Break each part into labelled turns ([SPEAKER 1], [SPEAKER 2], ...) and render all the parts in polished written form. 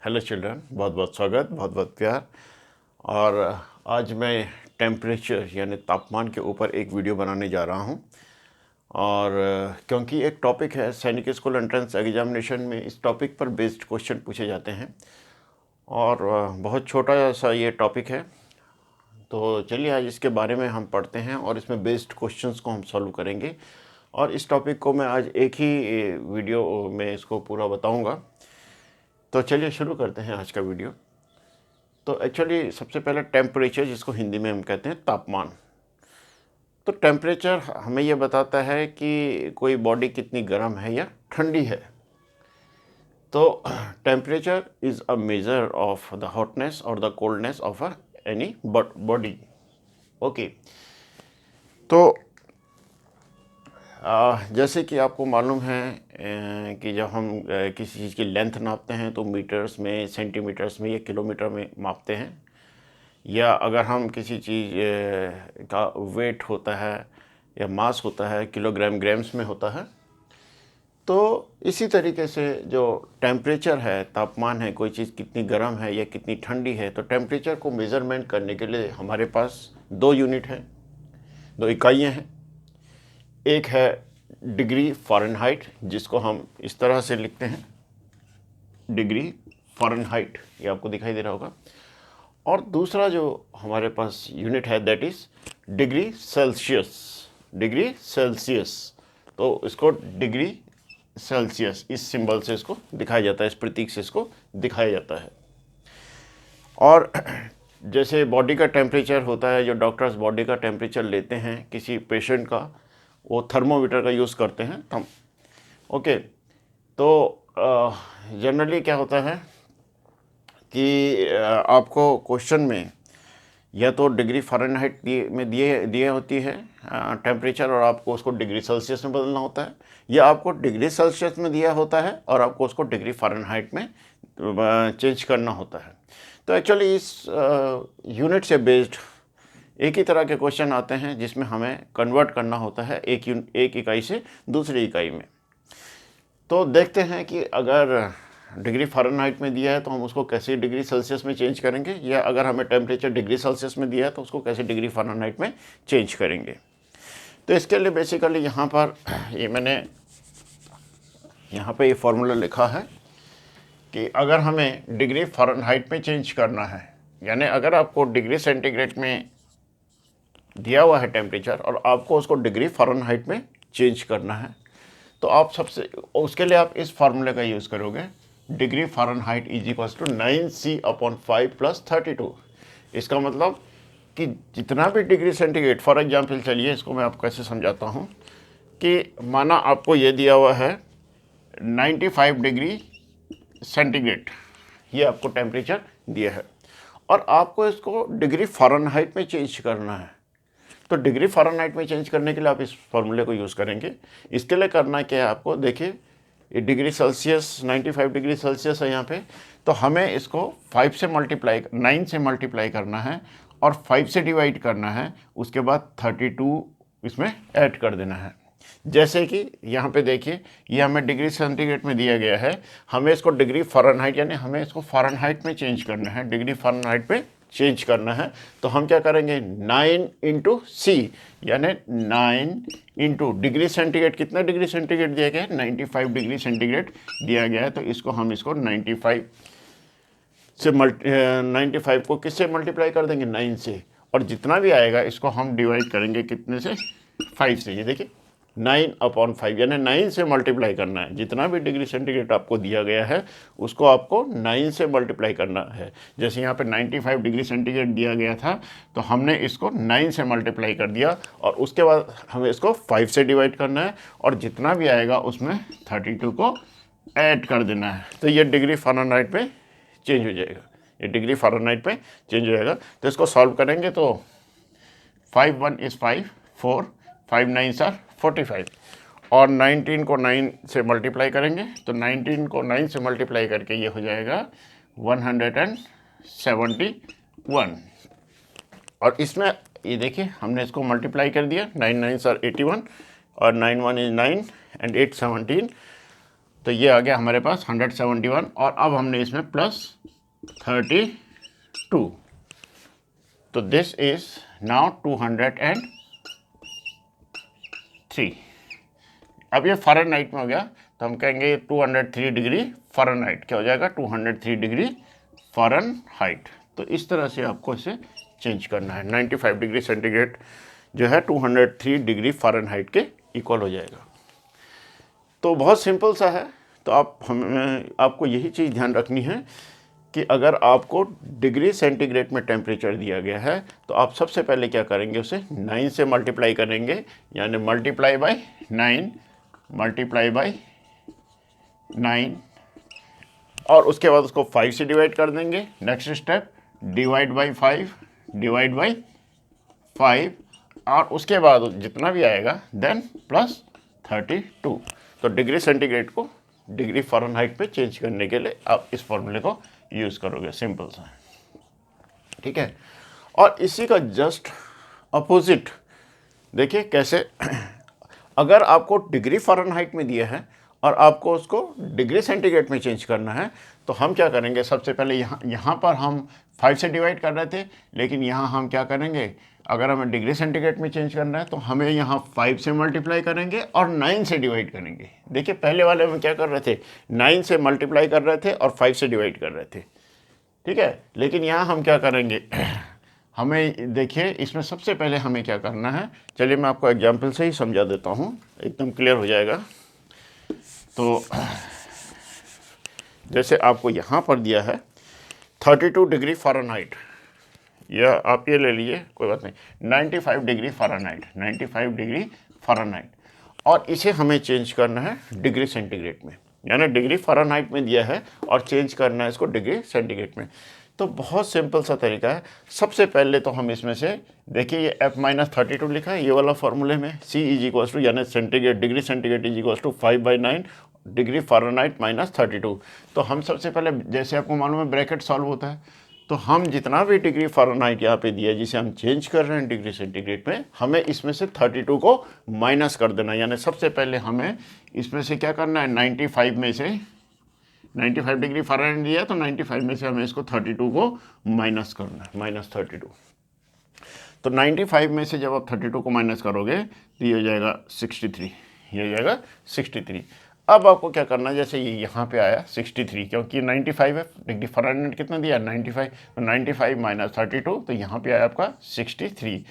[SPEAKER 1] Hello children, बहुत बहुत स्वागत, बहुत बहुत प्यार। और आज मैं टेम्परेचर यानी तापमान के ऊपर एक वीडियो बनाने जा रहा हूं। और क्योंकि एक टॉपिक है सैनिक स्कूल एंट्रेंस एग्जामिनेशन में, इस टॉपिक पर बेस्ड क्वेश्चन पूछे जाते हैं और बहुत छोटा सा ये टॉपिक है। तो चलिए आज इसके बारे में हम पढ़ते हैं और इसमें बेस्ड क्वेश्चंस को हम सॉल्व करेंगे। और इस टॉपिक को मैं आज एक ही वीडियो में इसको पूरा बताऊँगा। तो चलिए शुरू करते हैं आज का वीडियो। तो एक्चुअली सबसे पहले टेम्परेचर, जिसको हिंदी में हम कहते हैं तापमान। तो टेम्परेचर हमें यह बताता है कि कोई बॉडी कितनी गर्म है या ठंडी है। तो temperature is a measure of the hotness और the coldness of any body. Okay, तो जैसे कि आपको मालूम है कि जब हम किसी चीज़ की लेंथ नापते हैं तो मीटर्स में, सेंटीमीटर्स में या किलोमीटर में मापते हैं। या अगर हम किसी चीज़ का वेट होता है या मास होता है, किलोग्राम, ग्राम्स में होता है। तो इसी तरीके से जो टेम्परेचर है, तापमान है, कोई चीज़ कितनी गर्म है या कितनी ठंडी है, तो टेम्परेचर को मेज़रमेंट करने के लिए हमारे पास दो यूनिट हैं, दो इकाइयाँ हैं। एक है डिग्री फ़ारेनहाइट, जिसको हम इस तरह से लिखते हैं, डिग्री फ़ारेनहाइट, ये आपको दिखाई दे रहा होगा। और दूसरा जो हमारे पास यूनिट है that is degree Celsius, degree Celsius. तो इसको डिग्री सेल्सियस, इस सिंबल से इसको दिखाया जाता है, इस प्रतीक से इसको दिखाया जाता है। और जैसे बॉडी का टेम्परेचर होता है, जो डॉक्टर्स बॉडी का टेम्परेचर लेते हैं किसी पेशेंट का, वो थर्मोमीटर का यूज़ करते हैं हम। ओके, तो जनरली क्या होता है कि आपको क्वेश्चन में या तो डिग्री फ़ारेनहाइट में दिए होती है टेम्परेचर, और आपको उसको डिग्री सेल्सियस में बदलना होता है, या आपको डिग्री सेल्सियस में दिया होता है और आपको उसको डिग्री फ़ारेनहाइट में चेंज करना होता है। तो एक्चुअली इस यूनिट से बेस्ड एक ही तरह के क्वेश्चन आते हैं जिसमें हमें कन्वर्ट करना होता है एक इकाई से दूसरी इकाई में। तो देखते हैं कि अगर डिग्री फ़ारेनहाइट में दिया है तो हम उसको कैसे डिग्री सेल्सियस में चेंज करेंगे, या अगर हमें टेम्परेचर डिग्री सेल्सियस में दिया है तो उसको कैसे डिग्री फ़ारेनहाइट में चेंज करेंगे। तो इसके लिए बेसिकली यहाँ पर ये मैंने यहाँ पे ये फॉर्मूला लिखा है कि अगर हमें डिग्री फ़ारेनहाइट में चेंज करना है, यानी अगर आपको डिग्री सेंटीग्रेड में दिया हुआ है टेम्परेचर और आपको उसको डिग्री फ़ारेनहाइट में चेंज करना है, तो आप सबसे उसके लिए आप इस फार्मूले का यूज़ करोगे, degree Fahrenheit is equals to 9C/5 + 32। इसका मतलब कि जितना भी डिग्री सेंटीग्रेड, फॉर एग्जांपल चलिए इसको मैं आपको कैसे समझाता हूँ कि माना आपको ये दिया हुआ है 95 डिग्री सेंटीग्रेड, ये आपको टेम्परेचर दिया है और आपको इसको डिग्री फ़ारेनहाइट में चेंज करना है। तो डिग्री फ़ारेनहाइट में चेंज करने के लिए आप इस फॉर्मूले को यूज़ करेंगे। इसके लिए करना क्या है आपको, देखिए ये डिग्री सेल्सियस 95 डिग्री सेल्सियस है यहाँ पे, तो हमें इसको 9 से मल्टीप्लाई करना है और 5 से डिवाइड करना है, उसके बाद 32 इसमें ऐड कर देना है। जैसे कि यहाँ पे देखिए ये हमें डिग्री सेंटीग्रेड में दिया गया है, हमें इसको डिग्री फ़ारेनहाइट यानी हमें इसको फ़ारेनहाइट में चेंज करना है, डिग्री फ़ारेनहाइट में चेंज करना है। तो हम क्या करेंगे, 9 × C यानी 9 इंटू डिग्री सेंटीग्रेड, कितना डिग्री सेंटीग्रेड दिया गया है, 95 डिग्री सेंटीग्रेड दिया गया है। तो इसको हम इसको 95 से 95 को किससे मल्टीप्लाई कर देंगे, 9 से, और जितना भी आएगा इसको हम डिवाइड करेंगे कितने से, 5 से। ये देखिए 9/5 यानी 9 से मल्टीप्लाई करना है, जितना भी डिग्री सेंटीग्रेड आपको दिया गया है उसको आपको 9 से मल्टीप्लाई करना है। जैसे यहाँ पे 95 डिग्री सेंटीग्रेड दिया गया था तो हमने इसको 9 से मल्टीप्लाई कर दिया और उसके बाद हमें इसको 5 से डिवाइड करना है और जितना भी आएगा उसमें 32 को ऐड कर देना है। तो ये डिग्री फ़ारेनहाइट में चेंज हो जाएगा, ये डिग्री फ़ारेनहाइट में चेंज हो जाएगा। तो इसको सॉल्व करेंगे तो 5 × 1 = 5, 4, 5 × 9 = 45 और 19 को 9 से मल्टीप्लाई करेंगे तो 19 को 9 से मल्टीप्लाई करके ये हो जाएगा 171। और इसमें ये देखिए हमने इसको मल्टीप्लाई कर दिया, 9 × 9 = 81 और 9 × 1 = 9 and 8 = 17 तो ये आ गया हमारे पास 171 और अब हमने इसमें प्लस 32, तो दिस इज नाउ 203। अब ये फ़ारेनहाइट में हो गया, तो हम कहेंगे 203 डिग्री फ़ारेनहाइट। क्या हो जाएगा? 203 डिग्री फ़ारेनहाइट। तो इस तरह से आपको इसे चेंज करना है। 95 डिग्री सेंटीग्रेड जो है 203 डिग्री फ़ारेनहाइट के इक्वल हो जाएगा। तो बहुत सिंपल सा है। तो आपको यही चीज़ ध्यान रखनी है कि अगर आपको डिग्री सेंटीग्रेड में टेम्परेचर दिया गया है तो आप सबसे पहले क्या करेंगे, उसे 9 से मल्टीप्लाई करेंगे, यानी मल्टीप्लाई बाय 9, मल्टीप्लाई बाय 9, और उसके बाद उसको 5 से डिवाइड कर देंगे। Next step divide by 5, divide by 5, और उसके बाद जितना भी आएगा देन प्लस 32। तो डिग्री सेंटीग्रेड को डिग्री फ़ारेनहाइट पे चेंज करने के लिए आप इस फॉर्मूले को यूज़ करोगे, सिंपल सा, ठीक है। और इसी का जस्ट अपोजिट देखिए कैसे अगर आपको डिग्री फ़ारेनहाइट में दिया है और आपको उसको डिग्री सेंटीग्रेड में चेंज करना है, तो हम क्या करेंगे, सबसे पहले यहाँ पर हम 5 से डिवाइड कर रहे थे, लेकिन यहाँ हम क्या करेंगे, अगर हमें डिग्री सेंटीग्रेड में चेंज करना है तो हमें यहाँ 5 से मल्टीप्लाई करेंगे और 9 से डिवाइड करेंगे। देखिए पहले वाले में क्या कर रहे थे, 9 से मल्टीप्लाई कर रहे थे और 5 से डिवाइड कर रहे थे, ठीक है। लेकिन यहाँ हम क्या करेंगे, हमें देखिए इसमें सबसे पहले हमें क्या करना है, चलिए मैं आपको एग्जाम्पल से ही समझा देता हूँ, एकदम क्लियर हो जाएगा। तो जैसे आपको यहाँ पर दिया है 32 डिग्री फ़ारेनहाइट, या आप ये ले लीजिए, कोई बात नहीं, 95 डिग्री फ़ारेनहाइट, 95 डिग्री फ़ारेनहाइट, और इसे हमें चेंज करना है डिग्री सेंटीग्रेड में, यानी डिग्री फ़ारेनहाइट में दिया है और चेंज करना है इसको डिग्री सेंटीग्रेड में। तो बहुत सिंपल सा तरीका है। सबसे पहले तो हम इसमें से देखिए ये F-32 लिखा है ये वाला फॉर्मूले में, C इज इक्वल टू, यानी centigrade degree centigrade is equal to 5/9 degree Fahrenheit minus 32। तो हम सबसे पहले, जैसे आपको मालूम है ब्रैकेट सॉल्व होता है, तो हम जितना भी डिग्री फ़ारेनहाइट यहाँ पे दिया है जिसे हम चेंज कर रहे हैं डिग्री सेंटीग्रेड में, हमें इसमें से 32 को माइनस कर देना। यानी सबसे पहले हमें इसमें से क्या करना है, 95 में से 95 डिग्री फ़ारेनहाइट दिया तो 95 में से हमें इसको 32 को माइनस करना है, माइनस 32। तो 95 में से जब आप 32 को माइनस करोगे तो ये हो जाएगा 63, ये हो जाएगा 63। अब आपको क्या करना है, जैसे ये यहाँ पे आया 63, क्योंकि 95 है, डिग्री फ़ारेनहाइट कितना दिया 95, तो 95 माइनस 32, तो यहाँ पे आया आपका 63।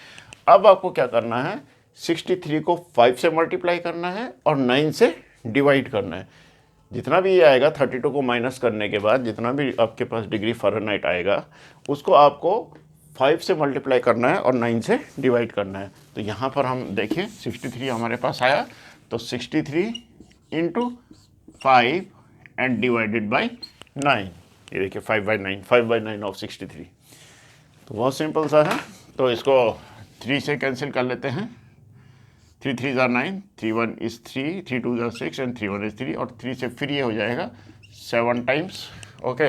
[SPEAKER 1] अब आपको क्या करना है, 63 को 5 से मल्टीप्लाई करना है और 9 से डिवाइड करना है। जितना भी ये आएगा 32 को माइनस करने के बाद जितना भी आपके पास डिग्री फ़ारेनहाइट आएगा उसको आपको 5 से मल्टीप्लाई करना है और 9 से डिवाइड करना है। तो यहाँ पर हम देखिए 63 हमारे पास आया, तो 63 इंटू 5 एंड डिवाइडेड बाई 9, ये देखिए 5/9, 5/9 ऑफ 63। तो बहुत सिंपल सा है। तो इसको 3 से कैंसिल कर लेते हैं, 3 3 ज़ा 9, 3 1 इज़ 3, 3 2 ज़ा 6 एंड 3 1 इज़ 3, और 3 से फिर ये हो जाएगा 7 टाइम्स, ओके,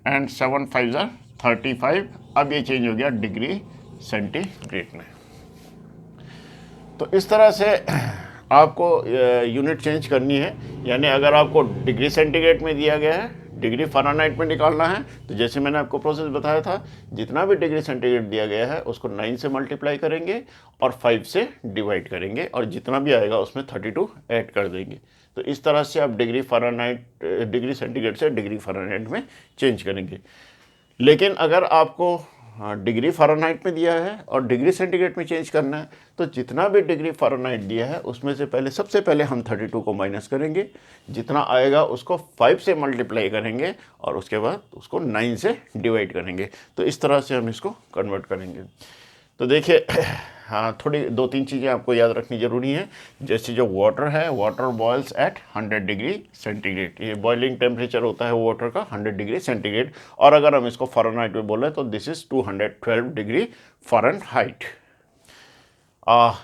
[SPEAKER 1] एंड 7 5 ज़ा 35। अब ये चेंज हो गया डिग्री सेंटीग्रेड में। तो इस तरह से आपको यूनिट चेंज करनी है, यानी अगर आपको डिग्री सेंटीग्रेड में दिया गया है, डिग्री फ़ारेनहाइट में निकालना है, तो जैसे मैंने आपको प्रोसेस बताया था, जितना भी डिग्री सेंटीग्रेड दिया गया है उसको 9 से मल्टीप्लाई करेंगे और 5 से डिवाइड करेंगे, और जितना भी आएगा उसमें 32 ऐड कर देंगे। तो इस तरह से आप डिग्री सेंटीग्रेड से डिग्री फ़ारेनहाइट में चेंज करेंगे। लेकिन अगर आपको डिग्री फ़ारेनहाइट में दिया है और डिग्री सेंटीग्रेड में चेंज करना है, तो जितना भी डिग्री फ़ारेनहाइट दिया है उसमें से सबसे पहले हम 32 को माइनस करेंगे, जितना आएगा उसको 5 से मल्टीप्लाई करेंगे और उसके बाद उसको 9 से डिवाइड करेंगे। तो इस तरह से हम इसको कन्वर्ट करेंगे। तो देखिए हाँ, थोड़ी 2-3 चीज़ें आपको याद रखनी ज़रूरी हैं। जैसे जो वाटर है, water boils at 100 degree centigrade, ये बॉइलिंग टेम्परेचर होता है वाटर का 100 डिग्री सेंटीग्रेड, और अगर हम इसको फ़ारेनहाइट में बोले तो this is 212 degree Fahrenheit.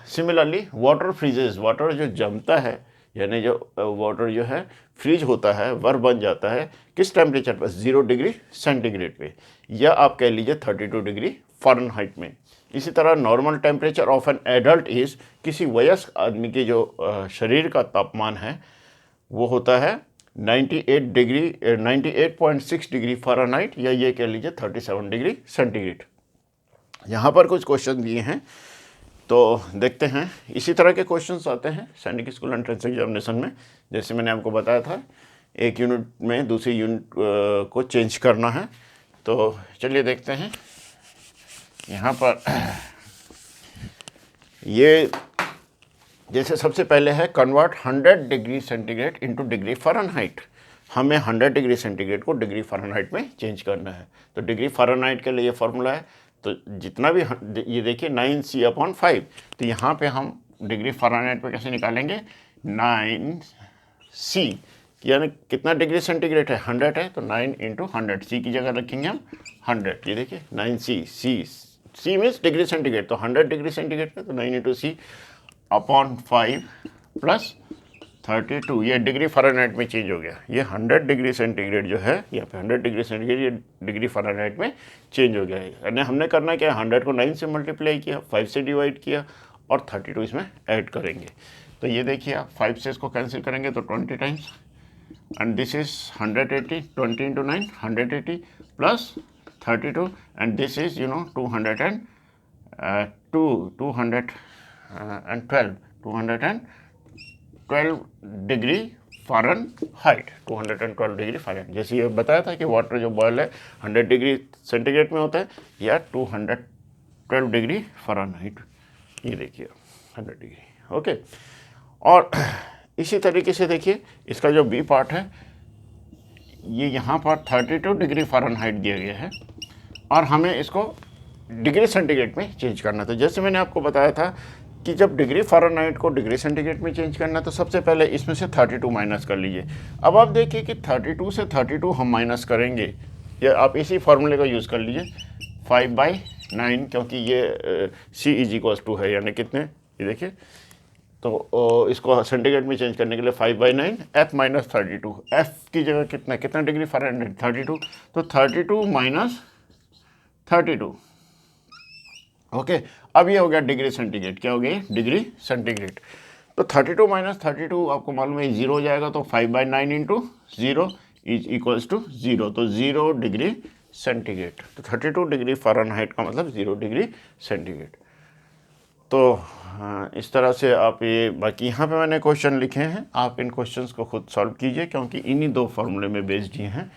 [SPEAKER 1] Similarly water फ्रीजेज, water जो जमता है, यानी जो वाटर जो है फ्रीज होता है, बर्फ बन जाता है, किस टेम्परेचर पर, 0 डिग्री सेंटीग्रेड पे, या आप कह लीजिए 32 डिग्री फ़ारेनहाइट में। इसी तरह normal temperature of an adult is, किसी वयस्क आदमी के जो शरीर का तापमान है वो होता है 98 डिग्री 98.6 डिग्री फ़ारेनहाइट, या ये कह लीजिए 37 डिग्री सेंटीग्रेड। यहाँ पर कुछ क्वेश्चन दिए हैं तो देखते हैं। इसी तरह के क्वेश्चंस आते हैं सैनिक स्कूल एंट्रेंस एग्जामिनेशन में। जैसे मैंने आपको बताया था, एक यूनिट में दूसरी यूनिट को चेंज करना है। तो चलिए देखते हैं। यहाँ पर ये जैसे सबसे पहले है convert 100 degree centigrade into degree Fahrenheit. हमें 100 डिग्री सेंटीग्रेड को डिग्री फ़ारेनहाइट में चेंज करना है। तो डिग्री फ़ारेनहाइट के लिए ये फार्मूला है, तो जितना भी ये देखिए 9c/5। तो यहाँ पे हम डिग्री फ़ारेनहाइट पे कैसे निकालेंगे, 9c यानी कितना डिग्री सेंटीग्रेड है, 100 है, तो 9 × 100, सी की जगह रखेंगे हम 100। ये देखिए 9c, C means degree centigrade, तो 100 डिग्री सेंटीग्रेड है, तो 9 × c/5 प्लस 32, ये डिग्री फ़ारेनहाइट में चेंज हो गया। ये 100 डिग्री सेंटीग्रेड जो है, यहाँ पे 100 डिग्री सेंटीग्रेड, ये डिग्री फ़ारेनहाइट में चेंज हो गया है। यानी हमने करना क्या है, 100 को 9 से मल्टीप्लाई किया, 5 से डिवाइड किया और 32 इसमें ऐड करेंगे। तो ये देखिए आप 5 से इसको कैंसिल करेंगे तो 20 times, and this is 180, 20 × 9 180 plus 32, and this is 212 degree Fahrenheit, 212 degree Fahrenheit. जैसे ये बताया था कि वाटर जो बॉयल है 100 डिग्री सेंटीग्रेड में होता है, या 212 डिग्री फ़ारेनहाइट। ये देखिए 100 डिग्री, ओके। और इसी तरीके से देखिए इसका जो बी पार्ट है, ये यहाँ पर 32 डिग्री फ़ारेनहाइट दिया गया है और हमें इसको डिग्री सेंटीग्रेड में चेंज करना था। जैसे मैंने आपको बताया था कि जब डिग्री फ़ारेनहाइट को डिग्री सेंटीग्रेड में चेंज करना, तो सबसे पहले इसमें से 32 माइनस कर लीजिए। अब आप देखिए कि 32 से 32 हम माइनस करेंगे, या आप इसी फार्मूले का यूज़ कर लीजिए 5/9, क्योंकि ये c = 2 है, यानी कितने, ये देखिए। तो इसको सेंटीग्रेड में चेंज करने के लिए 5/9 f - 32, f की जगह कितना डिग्री फ़ारेनहाइट, 32, तो 32 - 32, ओके। अब ये हो गया डिग्री सेंटीग्रेड, क्या हो गया, डिग्री सेंटीग्रेड। तो 32 - 32 आपको मालूम है 0 हो जाएगा, तो 5/9 × 0 = 0, तो 0 डिग्री सेंटीग्रेड। तो 32 डिग्री फ़ारेनहाइट का मतलब 0 डिग्री सेंटीग्रेड। तो इस तरह से आप ये, बाकी यहाँ पे मैंने क्वेश्चन लिखे हैं, आप इन क्वेश्चंस को खुद सॉल्व कीजिए, क्योंकि इन्हीं दो फार्मूले में बेस्ड ही हैं।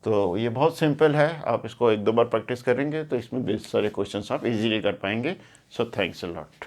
[SPEAKER 1] तो ये बहुत सिंपल है, आप इसको 1-2 बार प्रैक्टिस करेंगे तो इसमें बेस्ट सारे क्वेश्चंस आप इजीली कर पाएंगे। So thanks a lot.